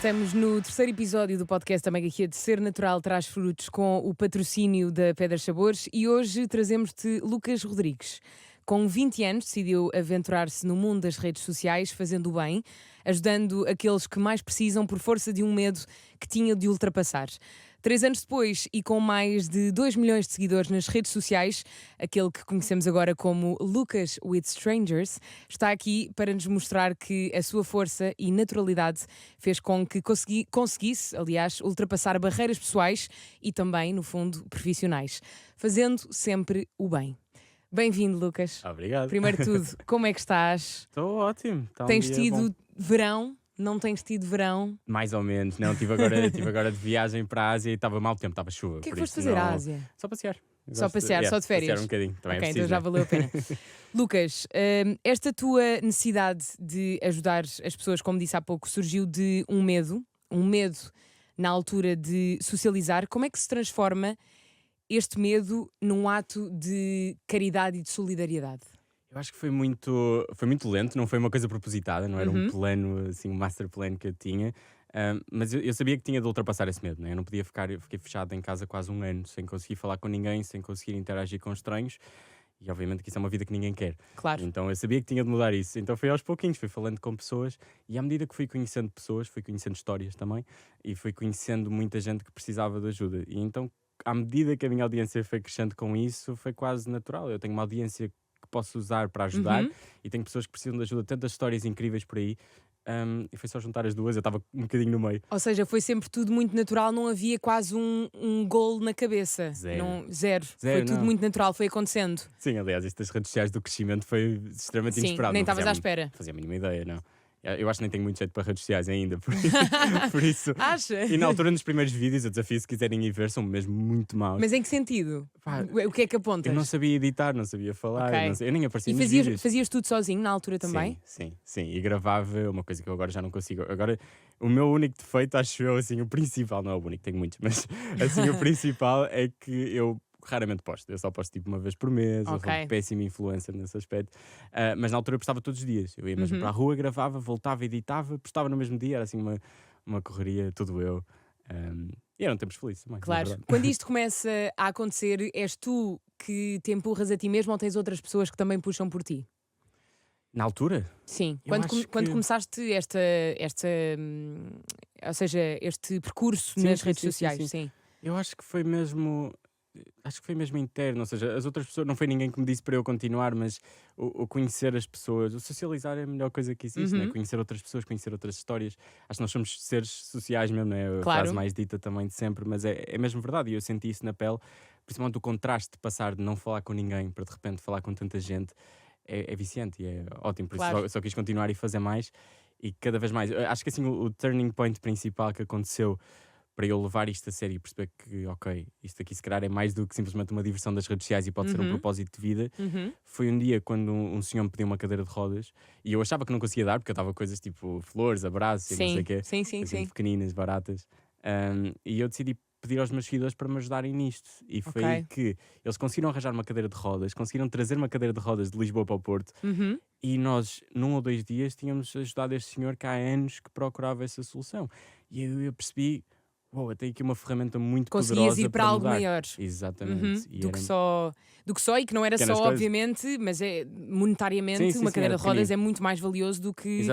Estamos no terceiro episódio do podcast da Mega Hit Ser Natural Traz Frutos, com o patrocínio da Pedras Sabores, e hoje trazemos-te Lucas Rodrigues. Com 20 anos decidiu aventurar-se no mundo das redes sociais, fazendo o bem, ajudando aqueles que mais precisam por força de um medo que tinha de ultrapassar. 3 anos depois, e com mais de 2 milhões de seguidores nas redes sociais, aquele que conhecemos agora como Lucas with Strangers está aqui para nos mostrar que a sua força e naturalidade fez com que conseguisse, aliás, ultrapassar barreiras pessoais e também, no fundo, profissionais, fazendo sempre o bem. Bem-vindo, Lucas. Obrigado. Primeiro de tudo, como é que estás? Estou ótimo. Tens tido verão? Não tens tido verão? Mais ou menos, não. Estive agora de viagem para a Ásia e estava mau tempo, estava chuva. O que é que foste fazer à Ásia? Só passear. Só passear, só de férias? Passear um bocadinho. Também Ok, é então preciso, já valeu a pena. Lucas, esta tua necessidade de ajudar as pessoas, como disse há pouco, surgiu de um medo na altura de socializar. Como é que se transforma este medo num ato de caridade e de solidariedade? Eu acho que foi muito lento, não foi uma coisa propositada, não era um plano, assim, um master plan que eu tinha, mas eu sabia que tinha de ultrapassar esse medo, né? Eu não podia eu fiquei fechado em casa quase um ano, sem conseguir falar com ninguém, sem conseguir interagir com estranhos, e obviamente que isso é uma vida que ninguém quer. Claro. Então eu sabia que tinha de mudar isso, então foi aos pouquinhos, fui falando com pessoas, e à medida que fui conhecendo pessoas, fui conhecendo histórias também, e fui conhecendo muita gente que precisava de ajuda, e então à medida que a minha audiência foi crescendo com isso, foi quase natural. Eu tenho uma audiência que posso usar para ajudar e tenho pessoas que precisam de ajuda, tantas histórias incríveis por aí, e foi só juntar as duas, eu estava um bocadinho no meio. Ou seja, foi sempre tudo muito natural, não havia quase um goal na cabeça. Zero. Foi tudo muito natural, foi acontecendo. Sim, aliás, estas redes sociais do crescimento foi extremamente inesperado. Nem Não estavas fazia à espera. Fazia a mínima ideia, não. Eu acho que nem tenho muito jeito para redes sociais ainda, por isso. Acha? E na altura, nos primeiros vídeos, eu desafio, se quiserem ir ver, são mesmo muito maus. Mas em que sentido? Pá, O que é que apontas? Eu não sabia editar, não sabia falar, Ok. eu nem aparecia E nos vídeos. fazias tudo sozinho na altura também? Sim. E gravava uma coisa que eu agora já não consigo. Agora, o meu único defeito, acho eu, assim, o principal, não é o único, tenho muitos, mas assim, o principal é que eu raramente posto. Eu só posto tipo uma vez por mês, eu sou um péssimo influencer nesse aspecto. Mas na altura eu postava todos os dias. Eu ia mesmo para a rua, gravava, voltava, editava, postava no mesmo dia, era assim uma correria, tudo eu. E eram tempos felizes também. Claro. Quando isto começa a acontecer, és tu que te empurras a ti mesmo ou tens outras pessoas que também puxam por ti? Na altura? Sim. Eu Quando começaste ou seja, este percurso nas redes sociais, sim. Eu acho que foi mesmo. Acho que foi mesmo interno, ou seja, as outras pessoas, não foi ninguém que me disse para eu continuar, mas o conhecer as pessoas, o socializar é a melhor coisa que existe, né? Conhecer outras pessoas, conhecer outras histórias. Acho que nós somos seres sociais mesmo, né? A frase mais dita também de sempre, mas é mesmo verdade, e eu senti isso na pele, principalmente o contraste de passar de não falar com ninguém para de repente falar com tanta gente, é viciante e é ótimo, por isso só quis continuar e fazer mais, e cada vez mais. Eu acho que assim o turning point principal que aconteceu para eu levar isto a sério e perceber que, ok, isto aqui se calhar é mais do que simplesmente uma diversão das redes sociais e pode ser um propósito de vida, foi um dia quando um senhor me pediu uma cadeira de rodas e eu achava que não conseguia dar porque eu estava coisas tipo flores, abraços e não sei o quê, Sim. pequeninas, baratas, e eu decidi pedir aos meus seguidores para me ajudarem nisto, e foi aí que eles conseguiram arranjar uma cadeira de rodas, conseguiram trazer uma cadeira de rodas de Lisboa para o Porto, e nós, num ou 2 dias, tínhamos ajudado este senhor que há anos que procurava essa solução, e eu percebi, eu tenho aqui uma ferramenta muito poderosa. Conseguias ir para algo mudar. maior. Exatamente. Do que só, e que não era só, obviamente, mas monetariamente, sim, uma cadeira de rodas pequenino. é muito mais valioso do que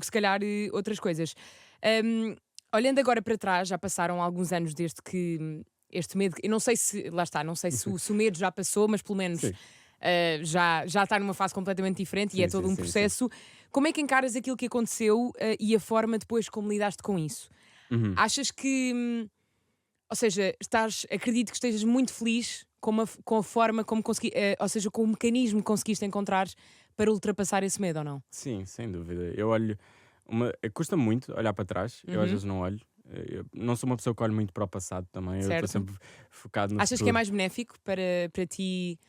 se calhar outras coisas. Olhando agora para trás, já passaram alguns anos desde que este medo, eu não sei se, lá está, não sei se o medo já passou, mas pelo menos já está numa fase completamente diferente e é todo um processo. Como é que encaras aquilo que aconteceu e a forma depois como lidaste com isso? Achas que, ou seja, acredito que estejas muito feliz com a forma como ou seja, com o mecanismo que conseguiste encontrar para ultrapassar esse medo, ou não? Sim, sem dúvida. Eu olho, custa muito olhar para trás, eu às vezes não olho. Eu não sou uma pessoa que olha muito para o passado também, eu estou sempre focado no Achas futuro. que é mais benéfico para ti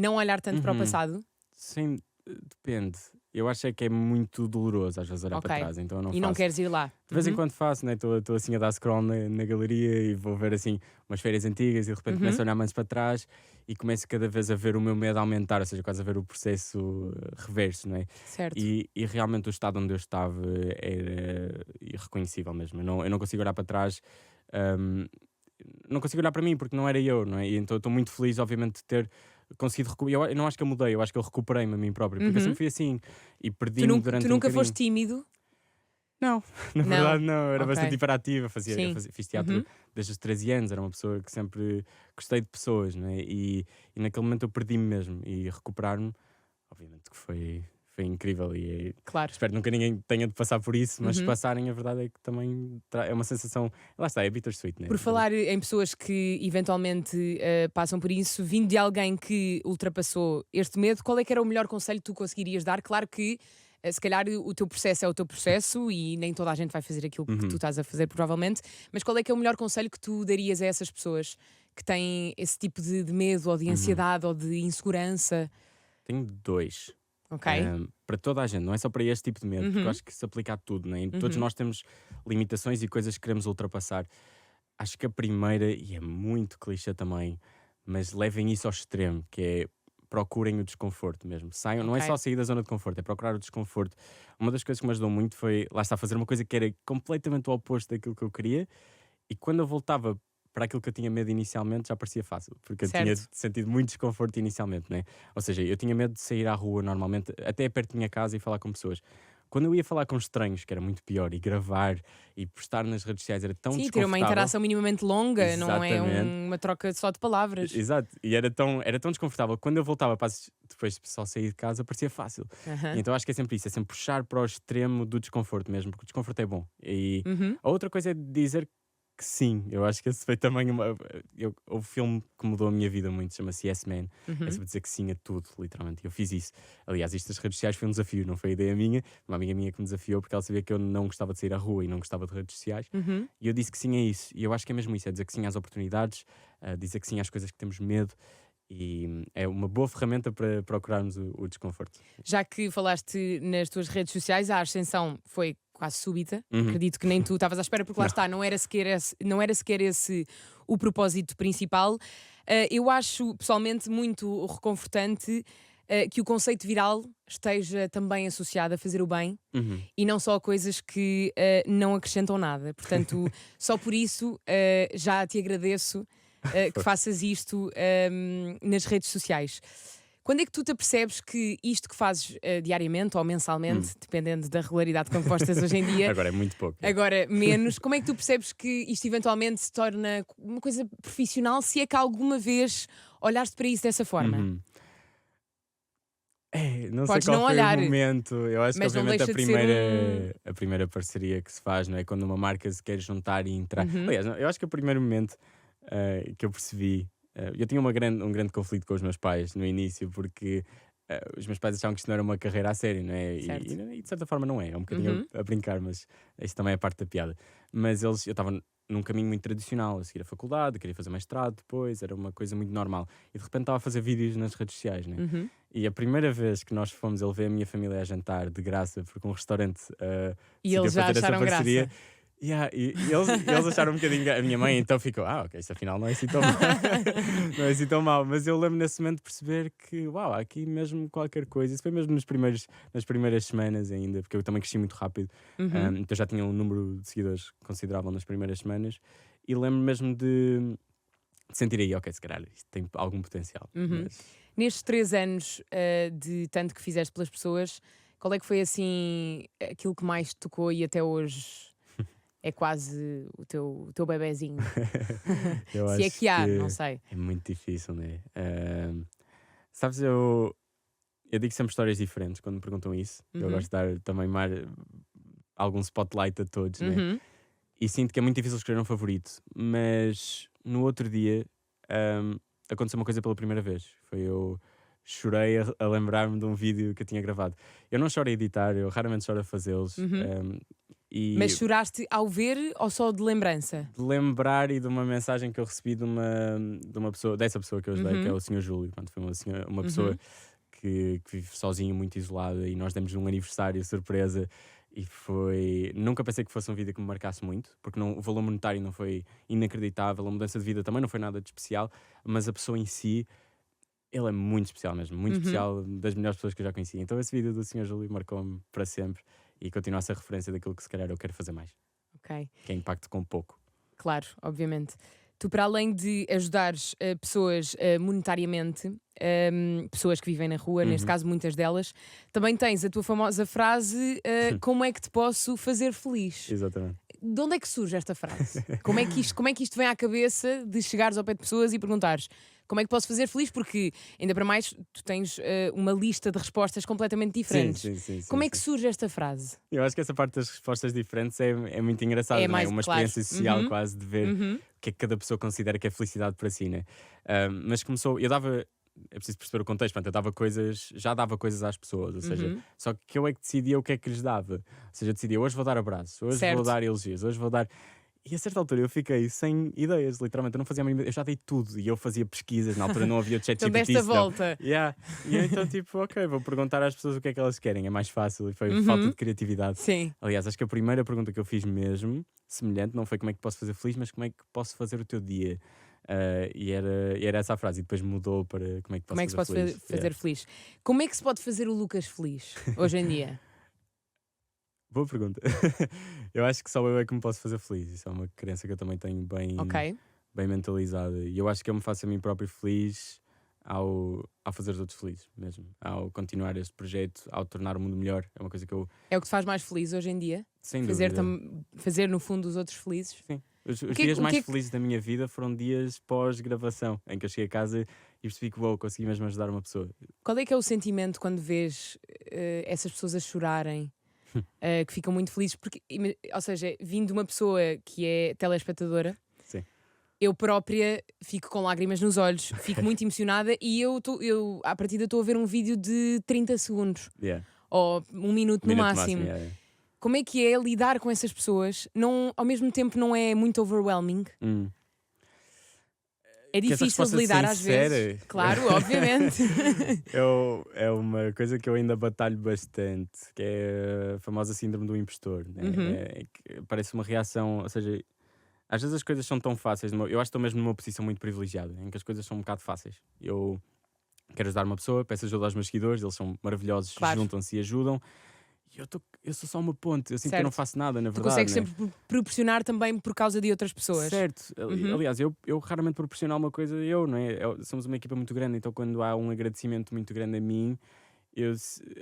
não olhar tanto para o passado? Sim, depende. eu acho é que é muito doloroso às vezes olhar para Ok. trás, então eu não E não faço. queres ir lá? De vez em Uhum. quando faço, né? Estou assim a dar scroll na galeria e vou ver assim umas férias antigas e de repente começo a olhar mais para trás e começo cada vez a ver o meu medo aumentar, ou seja, quase a ver o processo reverso, não é? Certo. E realmente o estado onde eu estava era irreconhecível mesmo. Eu não consigo olhar para trás, hum, não consigo olhar para mim porque não era eu, não é? E então eu estou muito feliz, obviamente, de ter conseguido recuperar. Eu não acho que eu mudei, eu acho que eu recuperei-me a mim próprio, porque eu Uhum. sempre fui assim e Tu, perdi-me durante tu um nunca bocadinho. foste tímido? Não, na Não. verdade não, eu era bastante Ok. hiperativa, Sim. fiz teatro Uhum. desde os 13 anos, era uma pessoa que sempre gostei de pessoas, não é? E naquele momento eu perdi-me mesmo e recuperar-me, obviamente que foi incrível Claro. espero que nunca ninguém tenha de passar por isso, mas se Uhum. passarem a verdade é que também é uma sensação, lá está, é bittersweet, né? Por falar em pessoas que eventualmente passam por isso, vindo de alguém que ultrapassou este medo, qual é que era o melhor conselho que tu conseguirias dar? Claro que se calhar o teu processo é o teu processo e nem toda a gente vai fazer aquilo que tu Uhum. estás a fazer, provavelmente, mas qual é que é o melhor conselho que tu darias a essas pessoas que têm esse tipo de medo ou de Uhum. ansiedade ou de insegurança? Tenho dois. Ok? Para toda a gente, não é só para este tipo de medo, porque eu Uhum, acho que se aplica a tudo, né? E todos uhum. nós temos limitações e coisas que queremos ultrapassar. Acho que a primeira, e é muito clichê também, mas levem isso ao extremo, que é procurem o desconforto mesmo. Saiam, não é só Ok. sair da zona de conforto, é procurar o desconforto. Uma das coisas que me ajudou muito foi, lá está, fazer uma coisa que era completamente o oposto daquilo que eu queria, e quando eu voltava para aquilo que eu tinha medo inicialmente, já parecia fácil, porque eu tinha Certo. sentido muito desconforto inicialmente, né? Ou seja, eu tinha medo de sair à rua normalmente, até perto da minha casa e falar com pessoas. Quando eu ia falar com estranhos, que era muito pior, e gravar e postar nas redes sociais era tão Sim, ter uma desconfortável. interação minimamente longa, não é Exatamente. uma troca só de palavras. Exato, e era tão desconfortável. Quando eu voltava depois de só sair de casa, parecia fácil. E Aham. então acho que é sempre isso, é sempre puxar para o extremo do desconforto mesmo, porque o desconforto é bom. E Uhum. a outra coisa é dizer que sim, eu acho que esse foi também houve um filme que mudou a minha vida muito, chama-se Yes Man. É Uhum. sobre dizer que sim a tudo, literalmente. Eu fiz isso. Aliás, isto das redes sociais foi um desafio, não foi ideia minha, uma amiga minha que me desafiou porque ela sabia que eu não gostava de sair à rua e não gostava de redes sociais. Uhum. E eu disse que sim a isso. E eu acho que é mesmo isso: é dizer que sim às oportunidades, dizer que sim às coisas que temos medo. E é uma boa ferramenta para procurarmos o desconforto. Já que falaste nas tuas redes sociais, a ascensão foi quase súbita. Uhum. Acredito que nem tu estavas à espera, porque lá Não. está, não era sequer esse o propósito principal. Eu acho pessoalmente muito reconfortante que o conceito viral esteja também associado a fazer o bem Uhum. e não só a coisas que não acrescentam nada. Portanto, só por isso já te agradeço que Força. faças isto nas redes sociais. Quando é que tu te apercebes que isto que fazes diariamente ou mensalmente, dependendo da regularidade com que postas hoje em dia, Agora é muito pouco. É. agora menos, como é que tu percebes que isto eventualmente se torna uma coisa profissional, se é que alguma vez olhaste para isso dessa forma? Uhum. É, não sei Podes qual não foi o olhar, momento. Eu acho que mas não obviamente deixa de ser um. a primeira parceria que se faz, não é? Quando uma marca se quer juntar e entrar. Uhum. Aliás, eu acho que o primeiro momento que eu percebi, eu tinha um grande conflito com os meus pais no início, porque os meus pais achavam que isto não era uma carreira a sério, não é? Certo. E de certa forma não é um bocadinho Uhum. a brincar, mas isso também é parte da piada. Mas eu estava num caminho muito tradicional, a seguir a faculdade, queria fazer mestrado depois, era uma coisa muito normal. E de repente estava a fazer vídeos nas redes sociais, né? Uhum. E a primeira vez que nós fomos, ele veio a minha família a jantar de graça, porque um restaurante E decidiu eles já fazer essa acharam parceria. graça. Yeah, eles acharam um bocadinho. A minha mãe então ficou, ok, isso afinal não é assim tão mal. Não é assim tão mal. Mas eu lembro nesse momento de perceber que, uau, há aqui mesmo qualquer coisa. Isso foi mesmo nas primeiras semanas ainda, porque eu também cresci muito rápido. Uhum. Então já tinha um número de seguidores considerável nas primeiras semanas. E lembro mesmo de sentir aí, ok, se calhar isto tem algum potencial. Uhum. Mas, Nestes 3 anos de tanto que fizeste pelas pessoas, qual é que foi assim aquilo que mais te tocou e até hoje é quase o teu bebezinho? eu Se é acho que há, não que sei. é muito difícil, né? Sabes, eu digo sempre histórias diferentes quando me perguntam isso. Eu Uhum. gosto de dar também algum spotlight a todos, né? Uhum. E sinto que é muito difícil escolher um favorito, mas no outro dia ahm, aconteceu uma coisa pela primeira vez. Foi eu chorei a lembrar-me de um vídeo que eu tinha gravado. Eu não choro a editar, eu raramente choro a fazê-los. Uhum. Mas E choraste ao ver ou só de lembrança? de lembrar e de uma mensagem que eu recebi de uma pessoa, dessa pessoa que eu ajudei, que é Uhum. o Senhor Júlio. Pronto, foi uma pessoa Uhum. que vive sozinho, muito isolado, e nós demos um aniversário surpresa. E foi. Nunca pensei que fosse um vídeo que me marcasse muito, porque o valor monetário não foi inacreditável, a mudança de vida também não foi nada de especial, mas a pessoa em si, ele é muito especial mesmo, muito Uhum. especial, das melhores pessoas que eu já conheci. Então esse vídeo do Senhor Júlio marcou-me para sempre e continua a ser referência daquilo que se calhar eu quero fazer mais, Ok. que é impacto com pouco. Claro, obviamente. Tu, para além de ajudares pessoas monetariamente, pessoas que vivem na rua, neste Uhum, caso muitas delas, também tens a tua famosa frase: como é que te posso fazer feliz? exatamente. De onde é que surge esta frase? Como é que isto vem à cabeça de chegares ao pé de pessoas e perguntares como é que posso fazer feliz? Porque, ainda para mais, tu tens uma lista de respostas completamente Sim, diferentes. sim, sim, sim, Como é que sim. surge esta frase? Eu acho que essa parte das respostas diferentes é muito É engraçada, não é? mais, Uma claro. experiência social Uhum, quase de ver uhum, o que é que cada pessoa considera que é felicidade para si, né? Mas começou, é preciso perceber o contexto, portanto, já dava coisas às pessoas, ou seja, uhum. só que eu é que decidia o que é que lhes dava. Ou seja, eu decidia, hoje vou dar abraços, hoje vou Certo. dar elogios, hoje vou dar. E a certa altura eu fiquei sem ideias, literalmente, eu não fazia a mínima, eu já dei tudo e eu fazia pesquisas, na altura não havia o Então, ChatGPT, desta senão. volta. Yeah. E eu então, tipo, ok, vou perguntar às pessoas o que é que elas querem, é mais fácil e foi falta Uhum, de criatividade. sim. Aliás, acho que a primeira pergunta que eu fiz mesmo, semelhante, não foi como é que posso fazer feliz, mas como é que posso fazer o teu dia? E era essa a frase, e depois mudou para como é que Como posso é que se fazer pode feliz. Yeah. fazer feliz? Como é que se pode fazer o Lucas feliz hoje em dia? Boa pergunta. Eu acho que só eu é que me posso fazer feliz. Isso é uma crença que eu também tenho bem, Ok? bem mentalizada. E eu acho que eu me faço a mim próprio feliz ao fazer os outros felizes mesmo. Ao continuar este projeto, ao tornar o mundo melhor. É uma coisa que eu, É o que te faz mais feliz hoje em dia? sem Fazer, dúvida. fazer no fundo os outros felizes? Sim. Os, O os que é, dias o que mais é que- felizes da minha vida foram dias pós-gravação, em que eu cheguei a casa e percebi que, uau, consegui mesmo ajudar uma pessoa. qual é que é o sentimento quando vês essas pessoas a chorarem, que ficam muito felizes? Porque, ou seja, vindo de uma pessoa que é telespectadora, Sim. eu própria fico com lágrimas nos olhos, fico muito emocionada e eu à partida estou a ver um vídeo de 30 segundos Yeah. ou um minuto no Minuto máximo, máximo. yeah, yeah. Como é que é lidar com essas pessoas? Não, ao mesmo tempo não é muito overwhelming? Hum. É Que essa difícil de resposta lidar às vezes? sincera Claro, obviamente. é uma coisa que eu ainda batalho bastante, que é a famosa síndrome do impostor. Né? Uhum. Que parece uma reação, ou seja, às vezes as coisas são tão fáceis. Eu acho que estou mesmo numa posição muito privilegiada, em que as coisas são um bocado fáceis. Eu quero ajudar uma pessoa, peço ajuda aos meus seguidores, eles são maravilhosos, Claro, juntam-se e ajudam. E eu sou só uma ponte, eu sinto que eu não certo. faço nada, na Tu verdade. consegues Né? sempre proporcionar também por causa de outras pessoas. Certo, Uhum. aliás, eu raramente proporciono alguma coisa, não é? Somos uma equipa muito grande, então quando há um agradecimento muito grande a mim,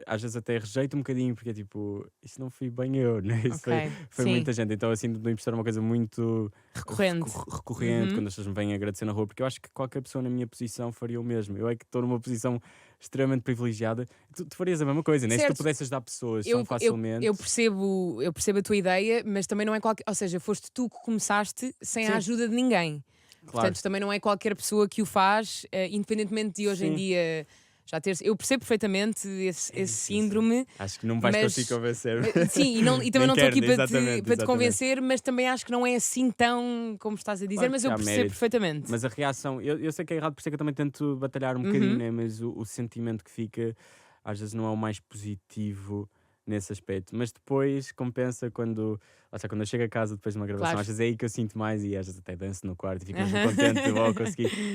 às vezes até rejeito um bocadinho, porque é tipo, isso não fui bem eu, né? Isso Ok, foi sim. muita gente, então assim, do impostor é uma coisa muito Recorrente. recorrente Uhum. quando as pessoas me vêm agradecer na rua, porque eu acho que qualquer pessoa na minha posição faria o mesmo. Eu é que estou numa posição extremamente privilegiada, tu farias a mesma coisa, né? Se tu Certo. pudesses ajudar pessoas tão Eu facilmente, percebo a tua ideia, mas também não é qualquer. Ou seja, foste tu que começaste sem a sim, ajuda de ninguém. claro, Portanto, também não é qualquer pessoa que o faz, independentemente de hoje em sim. dia já ter. Eu percebo perfeitamente É esse difícil. síndrome, Acho que não me vais conseguir mas. convencer-me. Sim, e também Nem não estou quero, aqui né? para te Exatamente. convencer, mas também acho que não é assim tão como estás a dizer, Claro mas que eu há percebo mérito. perfeitamente. Mas a reação, eu sei que é errado, por isso é que eu também tento batalhar um bocadinho, Uhum. né? Mas o sentimento que fica às vezes não é o mais positivo nesse aspecto. Mas depois compensa quando, ou seja, quando eu chego a casa depois de uma gravação, Claro. às vezes é aí que eu sinto mais e às vezes até danço no quarto e fico mesmo Aham. contente de oh,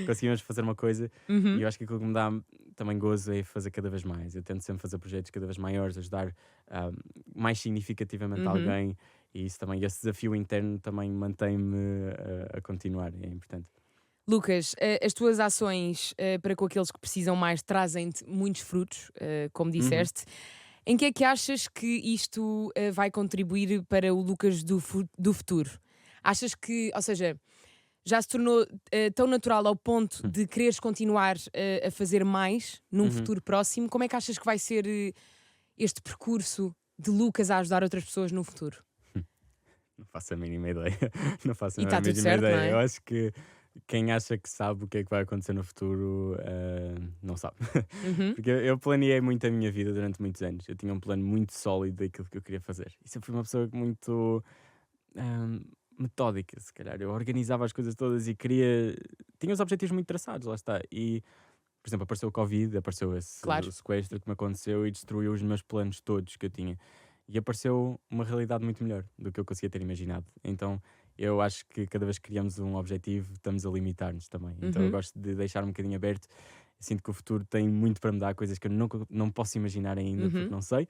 conseguimos fazer uma coisa. E Uhum. eu acho que aquilo que me dá também gozo é fazer cada vez mais. Eu tento sempre fazer projetos cada vez maiores, ajudar ah, mais significativamente Uhum. alguém. E isso também, esse desafio interno também mantém-me a continuar, é importante. Lucas, as tuas ações para com aqueles que precisam mais trazem-te muitos frutos, como Uhum. disseste. Em que é que achas que isto vai contribuir para o Lucas do futuro? Achas que, ou seja, já se tornou tão natural ao ponto Hum. de quereres continuar a fazer mais num Uhum. futuro próximo? Como é que achas que vai ser este percurso de Lucas a ajudar outras pessoas no futuro? Não faço a mínima ideia. Não faço E a está tudo mínima certo, não ideia. Eu é? acho que quem acha que sabe o que é que vai acontecer no futuro não sabe. Uhum. Porque eu planeei muito a minha vida durante muitos anos. Eu tinha um plano muito sólido daquilo que eu queria fazer. E sempre fui uma pessoa muito ahm, metódica, se calhar. Eu organizava as coisas todas e queria. Tinha os objetivos muito traçados, lá está. E por exemplo, apareceu o Covid, apareceu esse Claro. sequestro que me aconteceu e destruiu os meus planos todos que eu tinha. E apareceu uma realidade muito melhor do que eu conseguia ter imaginado. Então eu acho que cada vez que criamos um objetivo, estamos a limitar-nos também. Então eu gosto de deixar um bocadinho aberto. Sinto que o futuro tem muito para me dar, coisas que eu não posso imaginar ainda, porque não sei.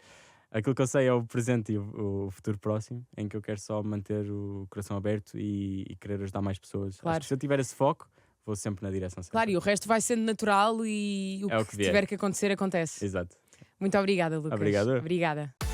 Aquilo que eu sei é o presente e o futuro próximo, em que eu quero só manter o coração aberto e querer ajudar mais pessoas. Acho Claro. que se eu tiver esse foco, vou sempre na direção certa. Claro, e o resto vai sendo natural e É o que que vier. tiver que acontecer, acontece. Exato. Muito obrigada, Lucas. Obrigado. Obrigada.